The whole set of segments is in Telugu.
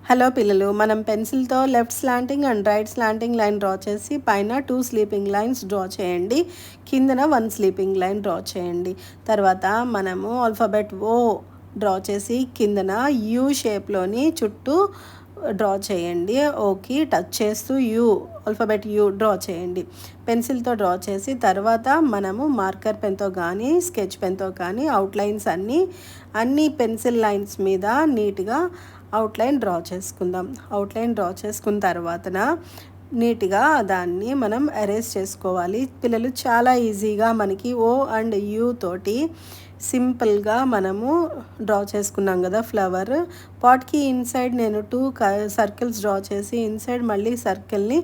హలో పిల్లలు, మనం పెన్సిల్తో left slanting and right slanting line draw చేసి పైన 2 స్లీపింగ్ లైన్స్ డ్రా చేయండి. కిందన 1 స్లీపింగ్ లైన్ డ్రా చేయండి. తర్వాత మనము ఆల్ఫాబెట్ ఓ డ్రా చేసి కిందన యూ షేప్లోని చుట్టూ డ్రా చేయండి. ఓకి టచ్ చేస్తూ ఆల్ఫాబెట్ యూ డ్రా చేయండి. పెన్సిల్తో డ్రా చేసి తర్వాత మనము మార్కర్ పెన్తో కానీ స్కెచ్ పెన్తో కానీ అవుట్లైన్స్ అన్ని పెన్సిల్ లైన్స్ మీద నీట్గా అవుట్లైన్ డ్రా చేసుకుందాం. అవుట్లైన్ డ్రా చేసుకున్న తర్వాతన నీట్గా దాన్ని మనం అరేంజ్ చేసుకోవాలి. పిల్లలు చాలా ఈజీగా మనకి ఓ అండ్ యూ తోటి సింపుల్గా మనము డ్రా చేసుకున్నాం కదా. ఫ్లవర్ పాట్కి ఇన్సైడ్ నేను 2 సర్కిల్స్ డ్రా చేసి ఇన్సైడ్ మళ్ళీ సర్కిల్ని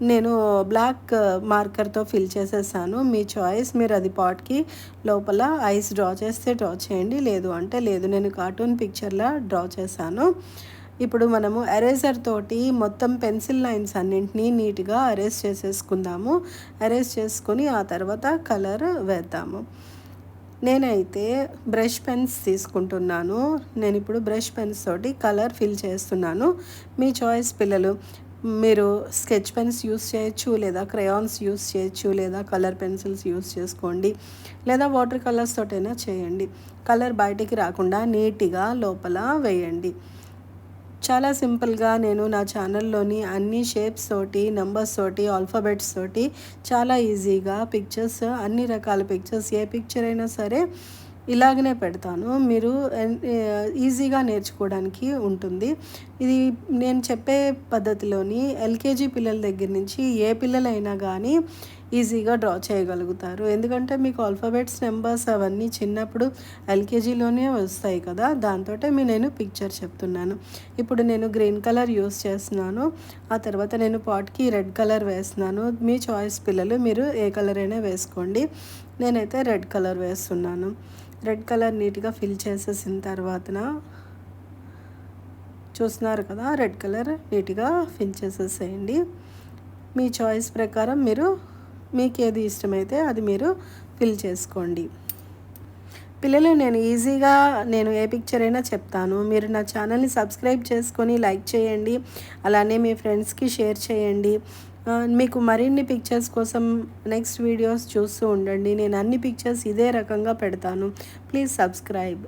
నేను బ్లాక్ మార్కర్తో ఫిల్ చేసేసాను. మీ చాయిస్, మీరు అది పాట్కి లోపల ఐస్ డ్రా చేస్తే డ్రా చేయండి, లేదు అంటే లేదు. నేను కార్టూన్ పిక్చర్లా డ్రా చేశాను. ఇప్పుడు మనము ఎరేజర్ తోటి మొత్తం పెన్సిల్ లైన్స్ అన్నింటినీ నీట్గా అరేంజ్ చేసేసుకుందాము. అరేంజ్ చేసుకొని ఆ తర్వాత కలర్ వేద్దాము. నేనైతే బ్రష్ పెన్స్ తీసుకుంటున్నాను. నేను ఇప్పుడు బ్రష్ పెన్స్ తోటి కలర్ ఫిల్ చేస్తున్నాను. మీ చాయిస్ పిల్లలు, మీరు స్కెచ్ పెన్స్ యూస్ చేయొచ్చు, లేదా క్రయాన్స్ యూస్ చేయొచ్చు, లేదా కలర్ పెన్సిల్స్ యూస్ చేసుకోండి, లేదా వాటర్ కలర్స్ తోటైనా చేయండి. కలర్ బయటికి రాకుండా నీట్గా లోపల వేయండి. చాలా సింపుల్గా నేను నా ఛానల్లోని అన్ని షేప్స్ తోటి, నెంబర్స్ తోటి, ఆల్ఫాబెట్స్ తోటి చాలా ఈజీగా పిక్చర్స్, అన్ని రకాల పిక్చర్స్, ఏ పిక్చర్ అయినా సరే ఇలాగనే పెడతాను. మీరు ఈజీగా నేర్చుకోవడానికి ఉంటుంది. ఇది నేను చెప్పే పద్ధతిలోని ఎల్కేజీ పిల్లల దగ్గర నుంచి ఏ పిల్లలైనా కానీ ఈజీగా డ్రా చేయగలుగుతారు. ఎందుకంటే మీకు ఆల్ఫాబెట్స్, నెంబర్స్ అవన్నీ చిన్నప్పుడు ఎల్కేజీలోనే వస్తాయి కదా. దాంతో నేను పిక్చర్ చెప్తున్నాను. ఇప్పుడు నేను గ్రీన్ కలర్ యూస్ చేస్తున్నాను. ఆ తర్వాత నేను పాట్కి రెడ్ కలర్ వేస్తున్నాను. మీ చాయిస్ పిల్లలు, మీరు ఏ కలర్ అయినా వేసుకోండి. నేనైతే రెడ్ కలర్ వేస్తున్నాను. రెడ్ కలర్ నీట్గా ఫిల్ చేసేసిన తర్వాతన చూస్తున్నారు కదా, రెడ్ కలర్ నీట్గా ఫిల్ చేసేసేయండి. మీ చాయిస్ ప్రకారం మీకు ఏది ఇష్టమైతే అది మీరు ఫిల్ చేసుకోండి. పిల్లలు, నేను ఏ పిక్చర్ అయినా చెప్తాను. మీరు నా ఛానల్ని సబ్స్క్రైబ్ చేసుకొని లైక్ చేయండి. అలానే మీ ఫ్రెండ్స్కి షేర్ చేయండి. మీకు మరిన్ని పిక్చర్స్ కోసం నెక్స్ట్ వీడియోస్ చూస్తూ ఉండండి. నేను అన్ని పిక్చర్స్ ఇదే రకంగా పెడతాను. Please subscribe.